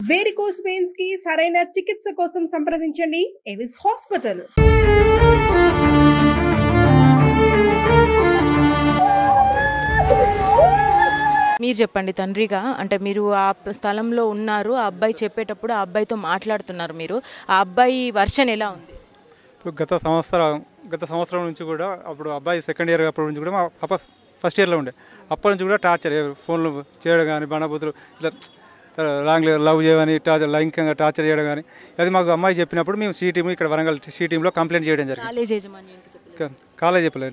Varicose veins కి సరైన చికిత్స కోసం సంప్రదించండి ఎవిస్ హాస్పిటల్. మీరు చెప్పండి తండ్రిగా, అంటే మీరు ఆ స్థలంలో ఉన్నారు, ఆ అబ్బాయి చెప్పేటప్పుడు ఆ అబ్బాయితో మాట్లాడుతున్నారు, మీరు ఆ అబ్బాయి వర్షన్ ఎలా ఉంది? ఇప్పుడు గత సంవత్సరం నుంచి కూడా అప్పుడు అబ్బాయి సెకండ్ ఇయర్ అప్పటి నుంచి కూడా మా పాప ఫస్ట్ ఇయర్లో ఉండే, అప్పటి నుంచి కూడా టార్చర్ ఫోన్లు చేయడం కానీ బండబూతులు ఇట్లా రాంగ్ లవ్ చేయని టార్చర్ లైంగికంగా టార్చర్ చేయడం కానీ అది మాకు అమ్మాయి చెప్పినప్పుడు మేము సి టీమ్ ఇక్కడ వరంగల్ సి టీంలో కంప్లైంట్ చేయడం జరిగింది. కాలేజ్ చెప్పలేదు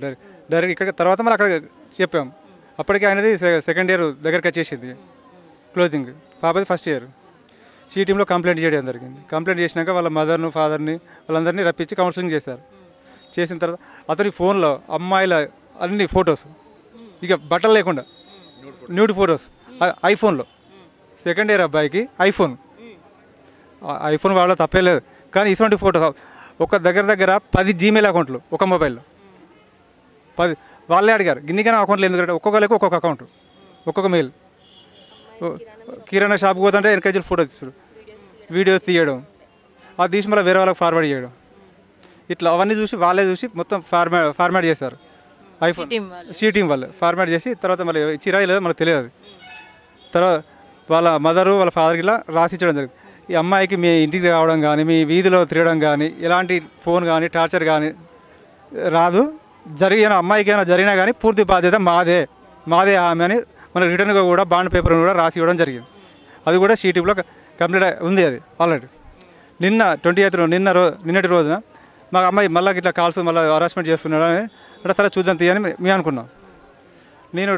డైరెక్ట్ ఇక్కడ తర్వాత మళ్ళీ అక్కడ చెప్పాము. అప్పటికే ఆయనది సెకండ్ ఇయర్ దగ్గరికి వచ్చేసింది క్లోజింగ్, పాపది ఫస్ట్ ఇయర్. సి టీంలో కంప్లైంట్ చేయడం జరిగింది. కంప్లైంట్ చేసినాక వాళ్ళ మదర్ను ఫాదర్ని వాళ్ళందరినీ రప్పించి కౌన్సిలింగ్ చేశారు. చేసిన తర్వాత అతని ఫోన్లో అమ్మాయిల అన్ని ఫొటోస్, ఇక బట్టలు లేకుండా న్యూడ్ ఫొటోస్ ఐఫోన్లో, సెకండ్ ఇయర్ అబ్బాయికి ఐఫోన్ వాళ్ళ తప్పే లేదు. కానీ ఇటువంటి ఫోటోస్ ఒక దగ్గర 10 జీమెయిల్ అకౌంట్లు ఒక మొబైల్లో 10 వాళ్ళే అడిగారు. గిన్నికైనా అకౌంట్లు ఎందుకంటే ఒక్కొక్కరికి ఒక్కొక్క అకౌంట్ ఒక్కొక్క మెయిల్. కిరాణా షాప్కి పోతుంటే ఎన్కేజీలు ఫోటో తీసాడు, వీడియోస్ తీయడం, అది తీసి మళ్ళీ వేరే వాళ్ళకి ఫార్వర్డ్ చేయడం, ఇట్లా అవన్నీ చూసి వాళ్ళే చూసి మొత్తం ఫార్మాట్ చేశారు. ఐఫోన్ సి టీం వాళ్ళే ఫార్మాట్ చేసి తర్వాత మళ్ళీ ఇచ్చిరా లేదో మనకు తెలియదు. తర్వాత వాళ్ళ మదరు వాళ్ళ ఫాదర్కి ఇలా రాసిచ్చడం జరిగింది. ఈ అమ్మాయికి మీ ఇంటికి రావడం కానీ మీ వీధిలో తిరగడం కానీ ఎలాంటి ఫోన్ కానీ టార్చర్ కానీ రాదు, అమ్మాయికి ఏమైనా జరిగినా కానీ పూర్తి బాధ్యత మాదే ఆమె అని మనకు రిటర్న్గా కూడా బాండ్ పేపర్ కూడా రాసి ఇవ్వడం జరిగింది. అది కూడా సి టీంలో కంప్లీట్ ఉంది. అది ఆల్రెడీ నిన్న 28 నిన్నటి రోజున మాకు అమ్మాయి మళ్ళీ ఇట్లా కాల్స్ మళ్ళీ హరాస్మెంట్ చేస్తున్నాడు అని అంటే సరే చూద్దాం తీయని మేము అనుకున్నాం. నేను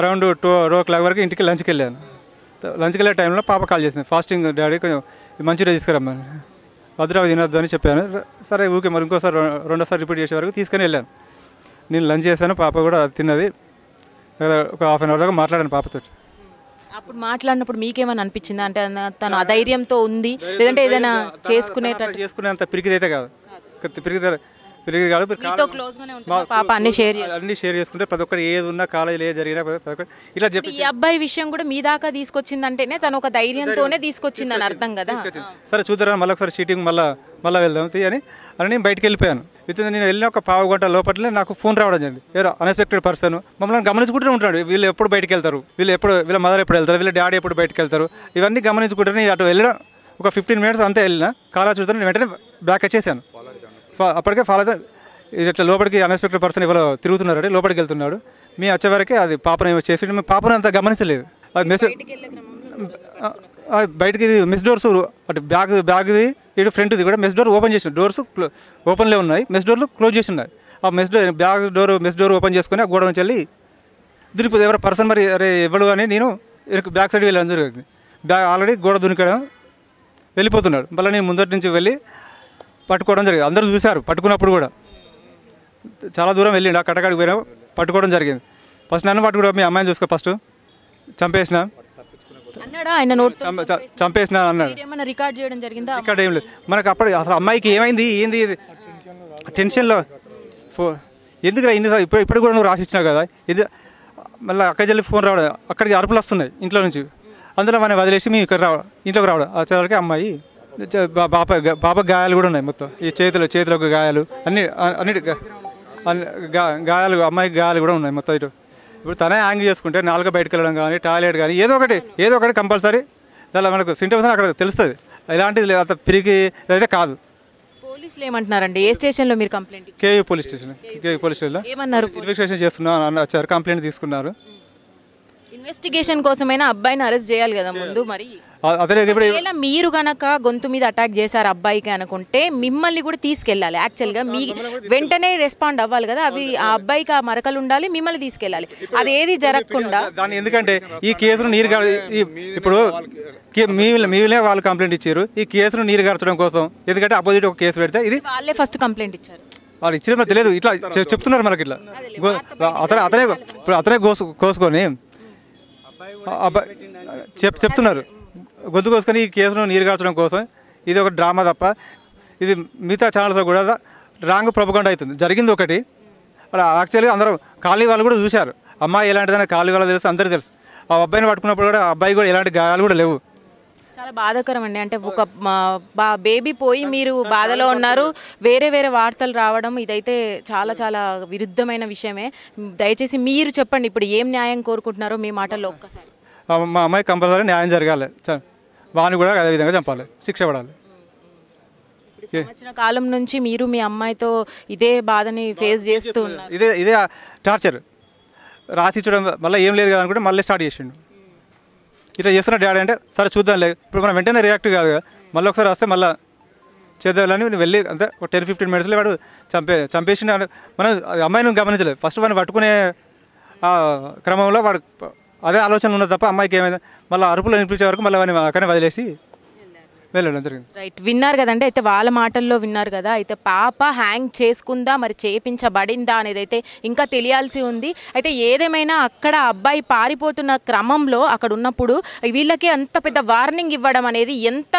అరౌండ్ 2 వరకు ఇంటికి లంచ్కి వెళ్ళాను. లంచ్కి వెళ్ళే టైంలో పాప కాల్ చేసింది, ఫాస్టింగ్ డాడీ కొంచెం మంచిగా తీసుకురమ్మని, భద్రావతి తినొద్దు అని చెప్పాను. సరే ఊకే మరి ఇంకోసారి రెండోసారి రిపీట్ చేసే వరకు తీసుకొని వెళ్ళాను. నేను లంచ్ చేశాను, పాప కూడా తిన్నది. ఒక హాఫ్ అన్ అవర్ దాకా మాట్లాడాను పాపతో. అప్పుడు మాట్లాడినప్పుడు మీకేమైనా అనిపించిందా? అంటే తను అధైర్యంతో ఉంది లేదంటే ఏదైనా చేసుకునేంత పిరికిదైతే కాదు, పిరిగి కాదు. పాప అన్ని షేర్ చేసుకుంటే ప్రతి ఒక్కటి ఏది ఉన్నా కాలేజీలో ఏది జరిగినా ఇట్లా చెప్పి ఈ అబ్బాయి విషయం కూడా మీ దాకా తీసుకొచ్చిందంటేనే తను ఒక ధైర్యంతోనే తీసుకొచ్చిందని అర్థం కదా. సరే చూద్దారా మళ్ళీ ఒకసారి షీటింగ్ మళ్ళీ వెళ్దాం అని నేను బయటకు వెళ్ళిపోయాను. నేను వెళ్ళిన ఒక పావు గంట లోపలనే నాకు ఫోన్ రావడం జరిగింది. ఏదో అన్ఎక్స్పెక్టెడ్ పర్సన్ మమ్మల్ని గమనించుకుంటూనే ఉంటాడు. వీళ్ళు ఎప్పుడు బయటకు వెళ్తారు, వీళ్ళ మదర్ ఎప్పుడు వెళ్తారు, వీళ్ళ డాడీ ఎప్పుడు బయటకు వెళ్తారు, ఇవన్నీ గమనించుకుంటూనే అటు వెళ్ళిన ఒక 15 minutes అంతే వెళ్ళిన కాలా చూస్తాను. నేను వెంటనే బ్యాక్ వచ్చేసాను. అప్పటికే ఇట్లా లోపలికి అన్ఎక్స్పెక్టెడ్ పర్సన్ ఎవరో తిరుగుతున్నారంటే లోపలికి వెళ్తున్నాడు. మీ వచ్చేవరకే అది పాపను ఏమో చేసి మేము పాపను అంత గమనించలేదు. అది బయటికి మెస్ డోర్స్ అటు బ్యాగ్ది ఇటు ఫ్రంట్ది కూడా మెస్ డోర్ ఓపెన్ చేసిన డోర్స్ ఓపెన్లో ఉన్నాయి, మెస్ డోర్లు క్లోజ్ చేసి ఉన్నాయి. ఆ మెస్ డోర్ ఓపెన్ చేసుకుని ఆ గోడ నుంచి వెళ్ళి దొరికిపోతుంది ఎవరో పర్సన్. మరి అరే ఎవరు అని నేను బ్యాక్ సైడ్ వెళ్ళాను జరిగింది. ఆల్రెడీ గోడ దునికడం వెళ్ళిపోతున్నాడు. మళ్ళీ నేను ముందటి నుంచి వెళ్ళి పట్టుకోవడం జరిగింది. అందరూ చూశారు పట్టుకున్నప్పుడు కూడా చాలా దూరం వెళ్ళిండు. ఆ కట్టకాడికి పోయినా పట్టుకోవడం జరిగింది. ఫస్ట్ నన్ను పట్టుకోవడం మీ అమ్మాయిని చూసుకో ఫస్ట్ చంపేసిన అన్నాడు. రికార్డ్ చేయడం జరిగిందా? రికార్డ్ ఏం లేదు మనకు. అప్పుడు అసలు అమ్మాయికి ఏమైంది ఏంది టెన్షన్లో ఎందుకు ఇప్పుడు కూడా నువ్వు రాసిచ్చినావు కదా ఇది మళ్ళీ అక్కడికి వెళ్ళి ఫోన్ రావడం, అక్కడికి అరుపులు వస్తున్నాయి ఇంట్లో నుంచి. అందులో మనం వదిలేసి మేము ఇక్కడ ఇంట్లోకి రావడం. వచ్చేవరకు అమ్మాయి పాప గాయాలు కూడా ఉన్నాయి మొత్తం. ఈ చేతులకు గాయాలు అన్నిటి గాయాలు అమ్మాయికి గాయాలు కూడా ఉన్నాయి మొత్తం. ఇప్పుడు తనే యాంగ్ చేసుకుంటే నాలుగు బయటకు వెళ్ళడం కానీ టాయిలెట్ కానీ ఏదో ఒకటి కంపల్సరీ దానిలో మనకు సింటమ్స్ అక్కడ తెలుస్తుంది. ఇలాంటిది అంత పిరిగి అయితే కాదు. పోలీసులు ఏమంటున్నారండి? ఏ స్టేషన్లో మీరు కంప్లైంట్? కేయూ పోలీస్ స్టేషన్లో ఏమన్నారు? ఇన్వెస్టిగేషన్ చేస్తున్నారు వచ్చారు, కంప్లైంట్ తీసుకున్నారు. ఇన్వెస్టిగేషన్ కోసమైనా అబ్బాయిని అరెస్ట్ చేయాలి కదా ముందు. మరి మీరు గనక గొంతు మీద అటాక్ చేశారు అబ్బాయికి అనుకుంటే మిమ్మల్ని కూడా తీసుకెళ్ళాలి. యాక్చువల్గా మీ వెంటనే రెస్పాండ్ అవ్వాలి కదా. అవి ఆ అబ్బాయికి ఆ మరకలు ఉండాలి, మిమ్మల్ని తీసుకెళ్ళాలి. అది ఏది జరగకుండా దాన్ని ఎందుకంటే ఈ కేసును ఇప్పుడు మీరే వాళ్ళు కంప్లైంట్ ఇచ్చారు. ఈ కేసును నీరు గార్చడం కోసం ఎందుకంటే అపోజిట్ ఒక కేసు పెడితే ఇది వాళ్ళే ఫస్ట్ కంప్లైంట్ ఇచ్చారు. వాళ్ళు ఇచ్చిన తెలియదు, ఇట్లా చెప్తున్నారు మనకి. ఇట్లా అతనే కోసుకొని చెప్తున్నారు గొంతు కోసుకొని ఈ కేసును నీరుగార్చడం కోసం. ఇది ఒక డ్రామా తప్ప ఇది మిగతా ఛానల్స్లో కూడా రాంగ్ ప్రొపగండా అవుతుంది. జరిగింది ఒకటి. అలా యాక్చువల్గా అందరూ కాలనీ వాళ్ళు కూడా చూశారు. అమ్మాయి ఎలాంటిదైనా కాలనీ వాళ్ళు తెలుసు, అందరికీ తెలుసు. ఆ అబ్బాయిని పట్టుకున్నప్పుడు కూడా ఆ అబ్బాయి కూడా ఎలాంటి గాయాలు కూడా లేవు. చాలా బాధాకరం అండి. అంటే ఒక బేబీ పోయి మీరు బాధలో ఉన్నారు, వేరే వేరే వార్తలు రావడం ఇదైతే చాలా చాలా విరుద్ధమైన విషయమే. దయచేసి మీరు చెప్పండి ఇప్పుడు ఏం న్యాయం కోరుకుంటున్నారో మీ మాటల్లో ఒక్కసారి. మా అమ్మాయి కంపల్సరీ న్యాయం జరగాలి, వాడిని కూడా అదే విధంగా చంపాలి, శిక్ష పడాలి. సంవత్సర కాలం నుంచి మీరు మీ అమ్మాయితో ఇదే బాధని ఫేస్ చేస్తూ ఉన్నారు. ఇదే టార్చర్ రాసి చూడడం మళ్ళీ ఏం లేదు కదా అనుకుంటే మళ్ళీ స్టార్ట్ చేసిండు. ఇట్లా చేస్తున్న డాడీ అంటే సరే చూద్దాంలే, ఇప్పుడు మనం వెంటనే రియాక్ట్ కాదు కదా, మళ్ళీ ఒకసారి వస్తే మళ్ళీ చేద్దామని వెళ్ళి అంతే ఒక 10-15 మినిట్స్లో వాడు చంపేసి మనం అమ్మాయిని గమనించలేదు. ఫస్ట్ వాడిని పట్టుకునే క్రమంలో వాడు అదే ఆలోచన ఉన్నది తప్ప అమ్మాయికి ఏమైంది మళ్ళీ అరుపులు వినిపించే వరకు మళ్ళీ వాడిని అక్కడనే వదిలేసి వెళ్ళడం జరిగింది. రైట్, విన్నారు కదండి. అయితే వాళ్ళ మాటల్లో విన్నారు కదా. అయితే పాప హ్యాంగ్ చేసుకుందా మరి చేపించబడిందా అనేది అయితే ఇంకా తెలియాల్సి ఉంది. అయితే ఏదేమైనా అక్కడ అబ్బాయి పారిపోతున్న క్రమంలో అక్కడ ఉన్నప్పుడు వీళ్ళకి అంత పెద్ద వార్నింగ్ ఇవ్వడం అనేది ఎంత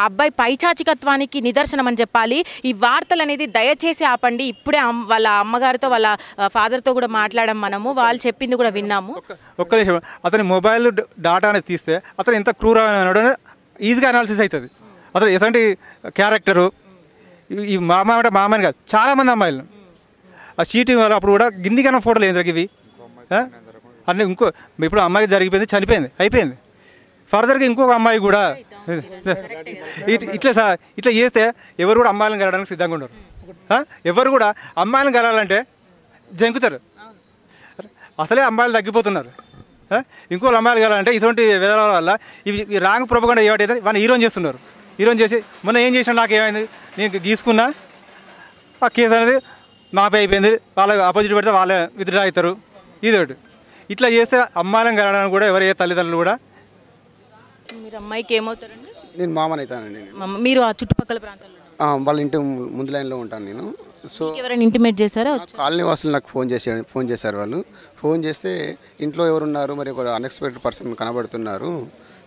అబ్బాయి పైచాచికత్వానికి నిదర్శనం అని చెప్పాలి. ఈ వార్తలు అనేది దయచేసి ఆపండి. ఇప్పుడే వాళ్ళ అమ్మగారితో వాళ్ళ ఫాదర్తో కూడా మాట్లాడాం మనము, వాళ్ళు చెప్పింది కూడా విన్నాము. ఒక్క నిమిషం, అతని మొబైల్ డాటా అనేది తీస్తే అతను ఎంత క్రూరమైన ఈజీగా అనాలిసిస్ అవుతుంది. అతను ఎలాంటి క్యారెక్టరు, ఈ మామ అంటే మామని కాదు చాలామంది అమ్మాయిలు ఆ చీటింగ్ వల్ల అప్పుడు కూడా గిన్నికన్నా ఫోటోలు ఏంటి ఇవి అన్నీ. ఇప్పుడు అమ్మాయికి జరిగిపోయింది, చనిపోయింది, అయిపోయింది. ఫర్దర్గా ఇంకొక అమ్మాయి కూడా ఇట్లా చేస్తే ఎవరు కూడా అమ్మాయిలను కలవడానికి సిద్ధంగా ఉండరు. ఎవరు కూడా అమ్మాయిలను కలాలంటే జంకుతారు. అసలే అమ్మాయిలు తగ్గిపోతున్నారు. ఇంకో అమ్మాయిలు కలాలంటే ఇటువంటి విధానాల వల్ల ఇవి రాంగ్ ప్రొపగండా ఏవాటి వాళ్ళని హీరోని చేస్తున్నారు. హీరోని చేసి మొన్న ఏం చేసినా నాకు ఏమైంది, నేను గీసుకున్నా ఆ కేసు అనేది మాపై అయిపోయింది, వాళ్ళ ఆపోజిట్ పెడితే వాళ్ళే విత్డ్రా అవుతారు. ఇది ఒకటి. ఇట్లా చేస్తే అమ్మాయిలను కలవడానికి కూడా ఎవరు ఏ తల్లిదండ్రులు కూడా. మీరు అమ్మాయికి ఏమవుతారండి? నేను మామని అవుతానండి. మీరు ఆ చుట్టుపక్కల ప్రాంతాల్లో వాళ్ళ ఇంటి ముందు లైన్లో ఉంటాను నేను. సో ఎవరైనా ఇంటిమేట్ చేశారా? కాలనీ వాసులు నాకు ఫోన్ చేశారు. వాళ్ళు ఫోన్ చేస్తే ఇంట్లో ఎవరున్నారు, మరి ఒక అన్ఎక్స్పెక్టెడ్ పర్సన్ కనబడుతున్నారు,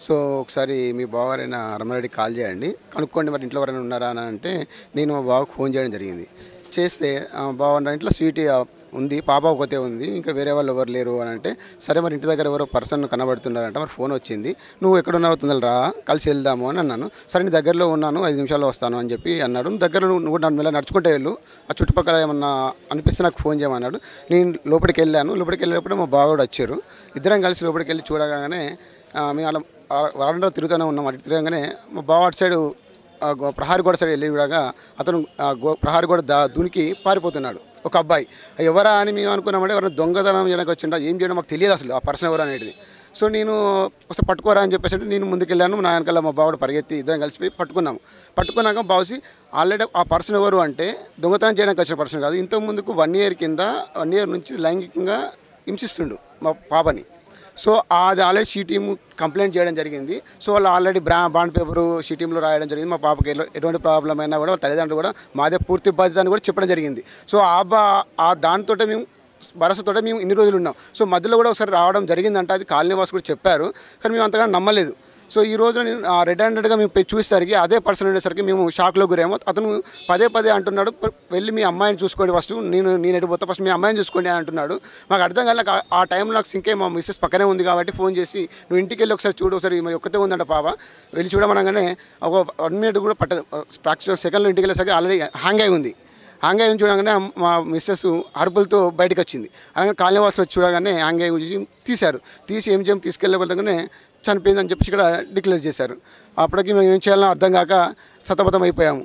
సో ఒకసారి మీ బావగారైన రమణారెడ్డికి కాల్ చేయండి, కనుక్కోండి మరి ఇంట్లో ఎవరైనా ఉన్నారా అని అంటే నేను మా బావకు ఫోన్ చేయడం జరిగింది. చేస్తే బావ ఇంట్లో స్వీట్ ఉంది, పాప ఒకతే ఉంది, ఇంకా వేరే వాళ్ళు ఎవరు లేరు అని అంటే సరే మరి ఇంటి దగ్గర ఎవరో పర్సన్ కనబడుతున్నారంట, మరి ఫోన్ వచ్చింది, నువ్వు ఎక్కడున్నావు రా కలిసి వెళ్దాము అని అన్నాను. సరే నీ దగ్గరలో ఉన్నాను, 5 నిమిషాల్లో వస్తాను అని చెప్పి అన్నాడు. దగ్గరలో నువ్వు నన్ను మెల్ల నడుచుకుంటే వెళ్ళు, ఆ చుట్టుపక్కల ఏమన్నా అనిపిస్తే నాకు ఫోన్ చేయమన్నాడు. నేను లోపలికి వెళ్ళాను. లోపలికి వెళ్ళేటప్పుడు మా బావ కూడా వచ్చారు. ఇద్దరం కలిసి లోపలికి వెళ్ళి చూడగానే మేము అలా వరండా తిరుగుతూనే ఉన్నాం. అటు తిరగగానే మా బావ అటు సైడు ప్రహారీ గోడ సైడ్ వెళ్ళి కూడా అతను ప్రహారీ గోడ దునికి పారిపోతున్నాడు ఒక అబ్బాయి. ఎవరా అని మేము అనుకున్నామంటే ఎవరైనా దొంగతనం చేయడానికి వచ్చిండా, ఏం చేయడం మాకు తెలియదు అసలు ఆ పర్సన్ ఎవరు అనేది. సో నేను ఒకసారి పట్టుకోరా అని చెప్పేసి నేను ముందుకెళ్ళాను. నా వెనకాల మా బావుడు పరిగెత్తి ఇద్దరం కలిసిపోయి పట్టుకున్నాక బావుసి ఆల్రెడీ ఆ పర్సన్ ఎవరు అంటే దొంగతనం చేయడానికి వచ్చిన పర్సన్ కాదు, ఇంతకు ముందుకు 1 year కింద 1 year నుంచి లైంగికంగా హింసిస్తుండు మా పాపని. సో అది ఆల్రెడీ సిటీఎం కంప్లైంట్ చేయడం జరిగింది. సో వాళ్ళు ఆల్రెడీ బాండ్ పేపరు సిటీఎంలో రాయడం జరిగింది. మా పాపకి ఎటువంటి ప్రాబ్లం అయినా కూడా తల్లిదండ్రులు కూడా మాదే పూర్తి బాధ్యత అని కూడా చెప్పడం జరిగింది. సో దానితో మేము భరోసాతో మేము ఇన్ని రోజులు ఉన్నాం. సో మధ్యలో కూడా ఒకసారి రావడం జరిగిందంటే అది కాలనీ వాసు కూడా చెప్పారు, కానీ మేము అంతగా నమ్మలేదు. సో ఈ రోజు నేను రెడ్ హ్యాండెడ్గా మేము చూసేసరికి అదే పర్సన్ ఉండేసరికి మేము షాక్లో గురేమో. అతను పదే అంటున్నాడు, వెళ్ళి మీ అమ్మాయిని చూసుకోండి ఫస్ట్, నేను ఎడిపోతా, ఫస్ట్ మీ అమ్మాయిని చూసుకోండి అని అంటున్నాడు. మాకు అర్థం కాదు. ఆ టైంలో నాకు సింకే మా మిస్సెస్ పక్కనే ఉంది కాబట్టి ఫోన్ చేసి నువ్వు ఇంటికి వెళ్ళి ఒకసారి చూడు, ఒకసారి మరి ఒక్కతే ఉందంట పాప, వెళ్ళి చూడమనగానే ఒక 1 minute కూడా పట్టదు, ప్రాక్టికల్ సెకండ్లో ఇంటికి వెళ్ళేసరికి ఆల్రెడీ హ్యాంగ్ అయి ఉంది. హ్యాంగ్ అయ్యి చూడగానే మా మిస్సెస్ అరుపులతో బయటకు వచ్చింది. అలాగే కాలనీ వాసులు వచ్చి చూడగానే హ్యాంగ్ అయ్యి తీసి ఏం తీసుకెళ్ళబోగానే చనిపోయిందని చెప్పి ఇక్కడ డిక్లేర్ చేశారు. అప్పటికి మేము ఏం చేయాలో అర్థం కాక సతమతం అయిపోయాము.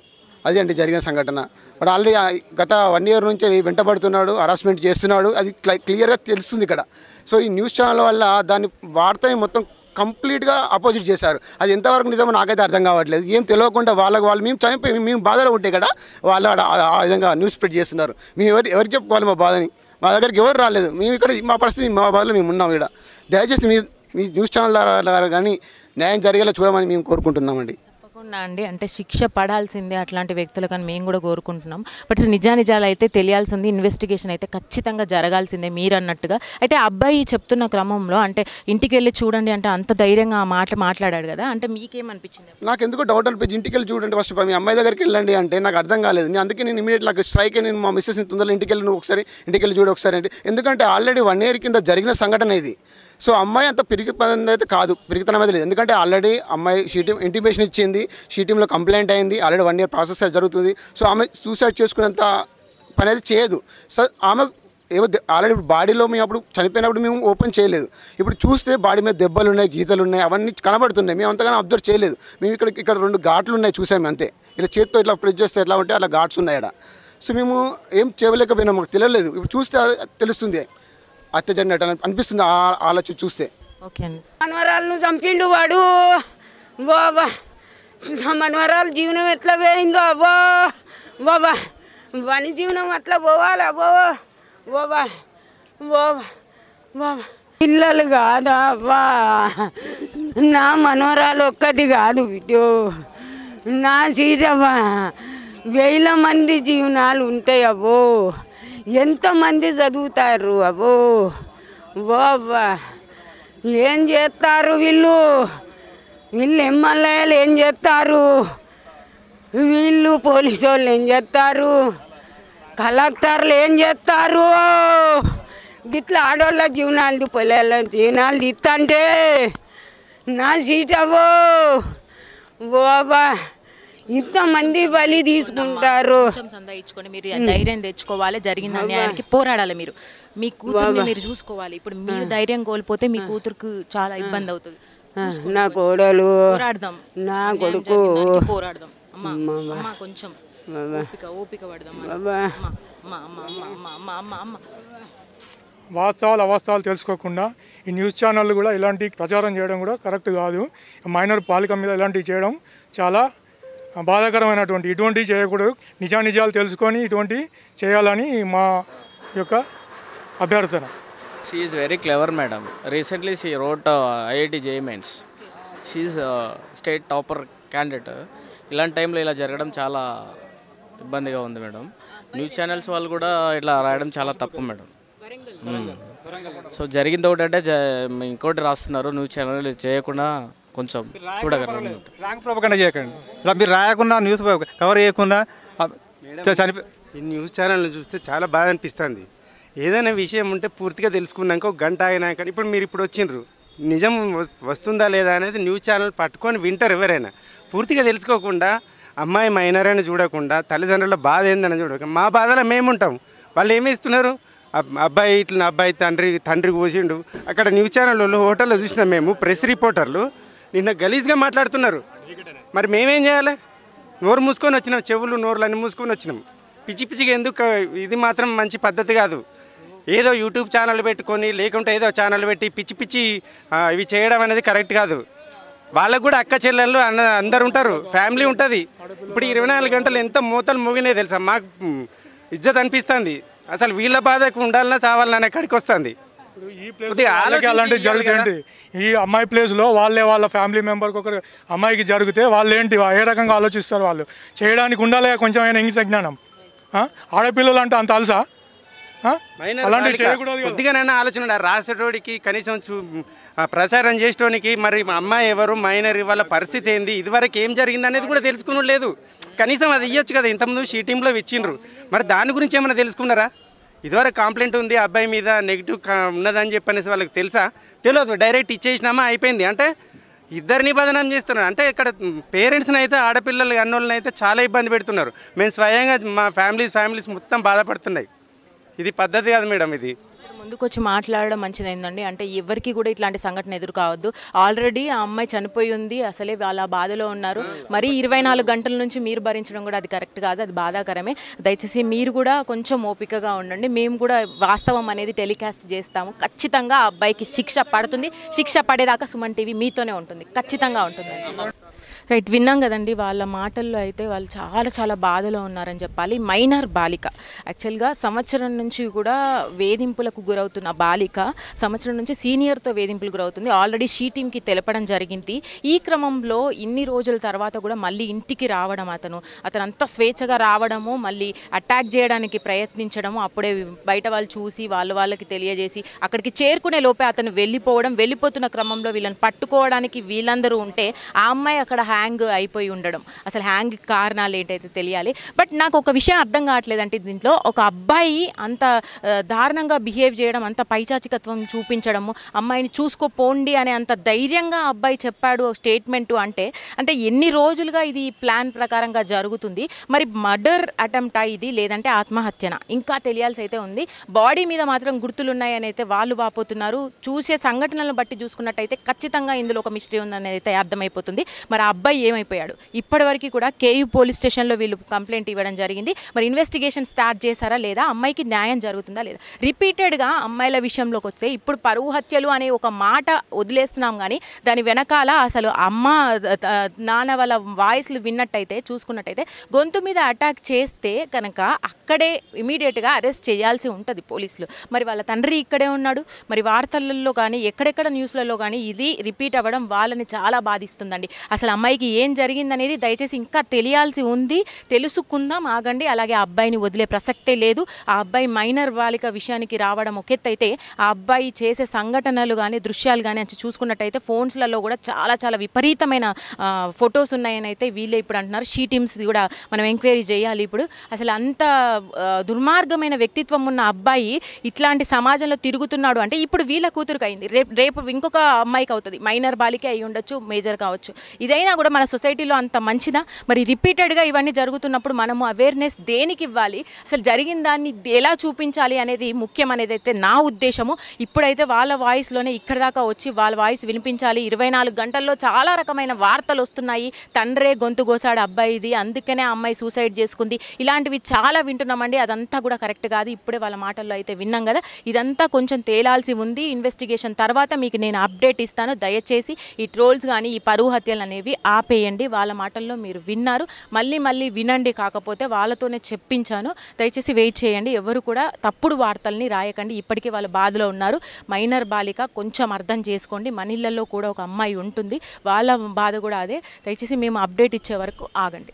అది అంటే జరిగిన సంఘటన. వాడు ఆల్రెడీ గత 1 year నుంచి వెంటబడుతున్నాడు, హరాస్మెంట్ చేస్తున్నాడు, అది క్లియర్గా తెలుస్తుంది ఇక్కడ. సో ఈ న్యూస్ ఛానల్ వల్ల దాని వార్తని మొత్తం కంప్లీట్గా అపోజిట్ చేశారు. అది ఎంతవరకు నిజమో నాకైతే అర్థం కావట్లేదు. ఏం తెలియకుండా వాళ్ళు మేము చనిపోయి మేము బాధలో ఉంటే కదా వాళ్ళు ఆ విధంగా న్యూస్ స్ప్రెడ్ చేస్తున్నారు. మేము ఎవరికి చెప్పుకోవాలి మా బాధని? మా దగ్గరికి ఎవరు రాలేదు. మేము ఇక్కడ మా పరిస్థితి మా బాధలో మేము ఉన్నాం. ఇక్కడ దయచేసి మీ న్యూస్ ఛానల్ ద్వారా కానీ న్యాయం జరిగేలా చూడమని మేము కోరుకుంటున్నామండి. తప్పకుండా అండి. అంటే శిక్ష పడాల్సిందే అట్లాంటి వ్యక్తులు, కానీ మేము కూడా కోరుకుంటున్నాం. బట్ నిజానిజాలు అయితే తెలియాల్సింది, ఇన్వెస్టిగేషన్ అయితే ఖచ్చితంగా జరగాల్సిందే మీరు అన్నట్టుగా. అయితే అబ్బాయి చెప్తున్న క్రమంలో అంటే ఇంటికి వెళ్ళి చూడండి అంటే అంత ధైర్యంగా ఆ మాట మాట్లాడాడు కదా, అంటే మీకేమనిపించింది? నాకు ఎందుకో డౌట్ అనిపించి ఇంటికి వెళ్ళి చూడండి ఫస్ట్ మీ అమ్మాయి దగ్గరికి వెళ్ళండి అంటే నాకు అర్థం కాలేదు. అందుకే నేను ఇమీడియట్ నాకు స్ట్రైక్ నేను మా మిస్సెస్ని తొందరలో ఇంటికి వెళ్ళి నువ్వు ఒకసారి ఇంటికి వెళ్ళి చూడు ఒకసారి అంటే, ఎందుకంటే ఆల్రెడీ 1 year కింద జరిగిన సంఘటన ఇది. సో అమ్మాయి అంత పిరిగితనం అయితే కాదు, పిరిగితనం అయితే లేదు. ఎందుకంటే ఆల్రెడీ అమ్మాయి ఇంటిమేషన్ ఇచ్చింది, షీటీంలో కంప్లైంట్ అయింది, ఆల్రెడీ 1 year ప్రాసెస్ జరుగుతుంది. సో ఆమె సూసైడ్ చేసుకునేంత పని అయితే చేయదు. సో ఆమె ఏవో ఆల్రెడీ ఇప్పుడు బాడీలో మేము అప్పుడు చనిపోయినప్పుడు మేము ఓపెన్ చేయలేదు. ఇప్పుడు చూస్తే బాడీ మీద దెబ్బలు ఉన్నాయి, గీతలు ఉన్నాయి, అవన్నీ కనబడుతున్నాయి. మేము అంతగానో అబ్జర్వ్ చేయలేదు. మేము ఇక్కడ 2 ఘాట్లు ఉన్నాయి చూసాము అంతే. ఇలా చేత్తో ఇట్లా ప్రెస్ చేస్తే ఎట్లా ఉంటే అలా ఘాట్స్ ఉన్నాయి అక్కడ. సో మేము ఏం చేయలేకపోయినాం, మాకు తెలియలేదు. ఇప్పుడు చూస్తే తెలుస్తుంది, హత్య జరిగినట్టు అనిపిస్తుంది ఆలోచన చూస్తే. ఓకే అండి. మనవరాలను చంపిండు వాడు. బాబా నా మనవరాలు జీవనం ఎట్లా పోయిందో అబ్బో బాబా, వాని జీవనం అట్లా పోవాలా బాబా బాబా బాబా బాబా. పిల్లలు కాదా అబ్బా, నా మనవరాలు ఒక్కటి కాదు బిడ్డో, నా సీటవ్వా 1000 మంది జీవనాలు ఉంటాయి అబ్బో, ఎంతమంది చదువుతారు అబ్బో బాబా. ఏం చేస్తారు వీళ్ళు ఎమ్మెల్యేలు ఏం చేస్తారు, వీళ్ళు పోలీసు వాళ్ళు ఏం చేస్తారు, కలెక్టర్లు ఏం చేస్తారు. గిట్లా ఆడవాళ్ళ జీవనాలు పిల్లల జీవనాలు తీస్తంటే నా సీట్ అవ్వో బాబా, ఇంతమంది బలి తీసుకుంటారు. సందాయించుకొని మీరు ధైర్యం తెచ్చుకోవాలి, జరిగిన అన్యాయానికి పోరాడాలి. మీరు మీ కూతుర్ని మీరు చూసుకోవాలి. ఇప్పుడు మీరు ధైర్యం కోల్పోతే మీ కూతురుకు చాలా ఇబ్బంది అవుతుంది. నా కోడలు పోరాడదాం, నా కొడుకు పోరాడదాం. అమ్మా కొంచెం ఓపిక పడదాం. వాస్తవాలు అవాస్తవాలు తెలుసుకోకుండా ఈ న్యూస్ ఛానళ్ళు కూడా ఇలాంటి ప్రచారం చేయడం కూడా కరెక్ట్ కాదు. మైనర్ బాలిక మీద ఇలాంటివి చేయడం చాలా బాధాకరమైనటువంటి, ఇటువంటివి చేయకూడదు. నిజాలు తెలుసుకొని ఇటువంటి చేయాలని మా యొక్క అభ్యర్థన. She is very clever, madam. Recently she wrote IIT JEE Mains. She is state topper candidate. ఇలాంటి టైంలో ఇలా జరగడం చాలా ఇబ్బందిగా ఉంది మేడం. న్యూస్ ఛానల్స్ వాళ్ళు కూడా ఇట్లా రాయడం చాలా తప్పు మేడం. సో జరిగింది ఒకటంటే ఇంకోటి రాస్తున్నారు. న్యూస్ ఛానల్ చేయకుండా కొంచెం చూడగలరు. రాంగ్ ప్రొపగండా చేయకండి. ఇలా మీరు రాయకుండా న్యూస్ కవర్ చేయకుండా ఈ న్యూస్ ఛానల్ని చూస్తే చాలా బాధ అనిపిస్తుంది. ఏదైనా విషయం ఉంటే పూర్తిగా తెలుసుకున్నాక 1 గంట అయినాక ఇప్పుడు మీరు ఇప్పుడు వచ్చిండ్రు, నిజం వస్తుందా లేదా అనేది న్యూస్ ఛానల్ పట్టుకొని వింటారు. ఎవరైనా పూర్తిగా తెలుసుకోకుండా అమ్మాయి మైనర్ అని చూడకుండా తల్లిదండ్రుల బాధ ఏందని చూడక మా బాధలో మేము ఉంటాం. వాళ్ళు ఏమి ఇస్తున్నారు, అబ్బాయి ఇట్లా అబ్బాయి తండ్రి కోసిండు. అక్కడ న్యూస్ ఛానల్లో హోటల్లో చూసినాం మేము, ప్రెస్ రిపోర్టర్లు నిన్న గలీజ్గా మాట్లాడుతున్నారు. మరి మేమేం చేయాలి? నోరు మూసుకొని వచ్చినాం, చెవులు నోరులు అన్నీ మూసుకొని వచ్చినాం. పిచ్చిగా ఎందుకు? ఇది మాత్రం మంచి పద్ధతి కాదు. ఏదో యూట్యూబ్ ఛానల్ పెట్టుకొని లేకుంటే ఏదో ఛానల్ పెట్టి పిచ్చి ఇవి చేయడం అనేది కరెక్ట్ కాదు. వాళ్ళకు కూడా అక్క చెల్లెళ్ళు అందరు ఉంటారు, ఫ్యామిలీ ఉంటుంది. ఇప్పుడు 24 గంటలు ఎంత మూతలు మోగినాయి తెలుసా? మాకు ఇజ్జత్ అనిపిస్తుంది. అసలు వీళ్ళ బాధకు ఉండాలన్నా చావాలన్నా ఎక్కడికి వస్తుంది. అలాంటివి జరుగుతాయండి. ఈ అమ్మాయి ప్లేస్లో వాళ్ళ ఫ్యామిలీ మెంబర్కి ఒకరు అమ్మాయికి జరిగితే వాళ్ళు ఏంటి ఏ రకంగా ఆలోచిస్తారు? వాళ్ళు చేయడానికి ఉండాలి కొంచెం అయినా ఇంగిత జ్ఞానం. ఆడపిల్లలు అంటే అంత అలసా? అలాంటివి చేయకూడదు. కొద్దిగానైనా ఆలోచన రాసేటోడికి కనీసం ప్రచారం చేసేటోనికి మరి అమ్మాయి ఎవరు, మైనర్ వాళ్ళ పరిస్థితి ఏంది, ఇదివరకు ఏం జరిగింది అనేది కూడా తెలుసుకుని లేదు. కనీసం అది ఇవ్వచ్చు కదా. ఇంతకుముందు షీటింగ్లో ఇచ్చిండ్రు, మరి దాని గురించి ఏమైనా తెలుసుకున్నారా? ఇదివరకు కంప్లైంట్ ఉంది అబ్బాయి మీద, నెగిటివ్ ఉన్నదని చెప్పనేసి వాళ్ళకి తెలుసా? తెలియదు. డైరెక్ట్ ఇచ్చేసినామా అయిపోయింది. అంటే ఇద్దరిని బదనాం చేస్తున్నారు. అంటే ఇక్కడ పేరెంట్స్ని అయితే ఆడపిల్లలు అన్నోళ్ళని అయితే చాలా ఇబ్బంది పెడుతున్నారు. మేము స్వయంగా మా ఫ్యామిలీస్ మొత్తం బాధపడుతున్నాయి. ఇది పద్ధతి కాదు మేడం. ఇది ముందుకొచ్చి మాట్లాడడం మంచిదైందండి. అంటే ఎవరికి కూడా ఇట్లాంటి సంఘటన ఎదురు కావద్దు. ఆల్రెడీ ఆ అమ్మాయి చనిపోయి ఉంది, అసలే వాళ్ళ బాధలో ఉన్నారు. మరి 24 గంటల నుంచి మీరు భరించడం కూడా అది కరెక్ట్ కాదు, అది బాధాకరమే. దయచేసి మీరు కూడా కొంచెం ఓపికగా ఉండండి. మేము కూడా వాస్తవం అనేది టెలికాస్ట్ చేస్తాము. ఖచ్చితంగా ఆ అబ్బాయికి శిక్ష పడుతుంది. శిక్ష పడేదాకా సుమన్ టీవీ మీతోనే ఉంటుంది, ఖచ్చితంగా ఉంటుంది. రైట్, విన్నాం కదండి. వాళ్ళ మాటల్లో అయితే వాళ్ళు చాలా బాధలో ఉన్నారని చెప్పాలి. మైనర్ బాలిక యాక్చువల్గా సంవత్సరం నుంచి కూడా వేధింపులకు గురవుతున్న బాలిక సంవత్సరం నుంచి సీనియర్తో వేధింపులు గురవుతుంది. ఆల్రెడీ షీ టీమ్కి తెలపడం జరిగింది. ఈ క్రమంలో ఇన్ని రోజుల తర్వాత కూడా మళ్ళీ ఇంటికి రావడం, అతను అంత స్వేచ్ఛగా రావడము, మళ్ళీ అటాక్ చేయడానికి ప్రయత్నించడము, అప్పుడే బయట వాళ్ళు చూసి వాళ్ళకి తెలియజేసి అక్కడికి చేరుకునే లోపే అతను వెళ్ళిపోతున్న క్రమంలో వీళ్ళని పట్టుకోవడానికి వీళ్ళందరూ ఉంటే ఆ అమ్మాయి అక్కడ హ్యాంగ్ అయిపోయి ఉండడం, అసలు హ్యాంగ్ కారణాలు ఏంటైతే తెలియాలి. బట్ నాకు ఒక విషయం అర్థం కావట్లేదంటే దీంట్లో ఒక అబ్బాయి అంత దారుణంగా బిహేవ్ చేయడం, అంత పైచాచికత్వం చూపించడము, అమ్మాయిని చూసుకోపోండి అనే అంత ధైర్యంగా అబ్బాయి చెప్పాడు స్టేట్మెంటు అంటే ఎన్ని రోజులుగా ఇది ప్లాన్ ప్రకారంగా జరుగుతుంది? మరి మర్డర్ అటెంప్టా ఇది, లేదంటే ఆత్మహత్యనా? ఇంకా తెలియాల్సి అయితే ఉంది. బాడీ మీద మాత్రం గుర్తులు ఉన్నాయని అయితే వాళ్ళు వాపోతున్నారు. చూసే సంఘటనలను బట్టి చూసుకున్నట్టయితే ఖచ్చితంగా ఇందులో ఒక మిస్టరీ ఉందని అయితే అర్థమైపోతుంది. మరి ఆ అబ్బాయి ఏమైపోయాడు? ఇప్పటివరకు కూడా కేయూ పోలీస్ స్టేషన్లో వీళ్ళు కంప్లైంట్ ఇవ్వడం జరిగింది. మరి ఇన్వెస్టిగేషన్ స్టార్ట్ చేశారా లేదా, అమ్మాయికి న్యాయం జరుగుతుందా లేదా? రిపీటెడ్గా అమ్మాయిల విషయంలోకి వస్తే ఇప్పుడు పరువు హత్యలు అనే ఒక మాట వదిలేస్తున్నాం, కానీ దాని వెనకాల అసలు అమ్మ నాన్న వాళ్ళ వాయిస్లు విన్నట్టయితే చూసుకున్నట్టయితే గొంతు మీద అటాక్ చేస్తే కనుక అక్కడే ఇమీడియట్గా అరెస్ట్ చేయాల్సి ఉంటుంది పోలీసులు. మరి వాళ్ళ తండ్రి ఇక్కడే ఉన్నాడు. మరి వార్తలలో కానీ ఎక్కడెక్కడ న్యూస్లలో కానీ ఇది రిపీట్ అవ్వడం వాళ్ళని చాలా బాధిస్తుందండి. అసలు అమ్మాయికి ఏం జరిగిందనేది దయచేసి ఇంకా తెలియాల్సి ఉంది, తెలుసుకుందాం, ఆగండి. అలాగే ఆ అబ్బాయిని వదిలే ప్రసక్తే లేదు. ఆ అబ్బాయి మైనర్ బాలిక విషయానికి రావడం ఒకెత్తైతే ఆ అబ్బాయి చేసే సంఘటనలు కానీ దృశ్యాలు కానీ అని చూసుకున్నట్టయితే ఫోన్స్లలో కూడా చాలా చాలా విపరీతమైన ఫొటోస్ ఉన్నాయని అయితే వీళ్ళే ఇప్పుడు అంటున్నారు. షీ టీమ్స్ కూడా మనం ఎంక్వైరీ చేయాలి. ఇప్పుడు అసలు అంత దుర్మార్గమైన వ్యక్తిత్వం ఉన్న అబ్బాయి ఇట్లాంటి సమాజంలో తిరుగుతున్నాడు అంటే ఇప్పుడు వీళ్ళ కూతురుకు అయింది, రేపు ఇంకొక అమ్మాయికి అవుతుంది. మైనర్ బాలికే అయి ఉండొచ్చు, మేజర్ కావచ్చు. ఇదైనా కూడా మన సొసైటీలో అంత మంచిదా? మరి రిపీటెడ్గా ఇవన్నీ జరుగుతున్నప్పుడు మనము అవేర్నెస్ దేనికి ఇవ్వాలి, అసలు జరిగిన దాన్ని ఎలా చూపించాలి అనేది ముఖ్యం అనేది అయితే నా ఉద్దేశము. ఇప్పుడైతే వాళ్ళ వాయిస్లోనే ఇక్కడ దాకా వచ్చి వాళ్ళ వాయిస్ వినిపించాలి. 24 గంటల్లో చాలా రకమైన వార్తలు వస్తున్నాయి. తండ్రే గొంతు కోసాడు అబ్బాయిది, అందుకనే ఆ అమ్మాయి సూసైడ్ చేసుకుంది, ఇలాంటివి చాలా వింటున్నామండి. అదంతా కూడా కరెక్ట్ కాదు. ఇప్పుడే వాళ్ళ మాటల్లో అయితే విన్నాం కదా. ఇదంతా కొంచెం తేలాల్సి ఉంది. ఇన్వెస్టిగేషన్ తర్వాత మీకు నేను అప్డేట్ ఇస్తాను. దయచేసి ఈ ట్రోల్స్ కానీ ఈ పరువు హత్యలు అనేవి ఆపేయండి. వాళ్ళ మాటల్లో మీరు విన్నారు, మళ్ళీ వినండి. కాకపోతే వాళ్ళతోనే చెప్పించాను, దయచేసి వెయిట్ చేయండి. ఎవరు కూడా తప్పుడు వార్తల్ని రాయకండి. ఇప్పటికీ వాళ్ళ బాధలో ఉన్నారు. మైనర్ బాలిక, కొంచెం అర్థం చేసుకోండి. మన ఇళ్ళల్లో కూడా ఒక అమ్మాయి ఉంటుంది, వాళ్ళ బాధ కూడా అదే. దయచేసి మేము అప్డేట్ ఇచ్చే వరకు ఆగండి.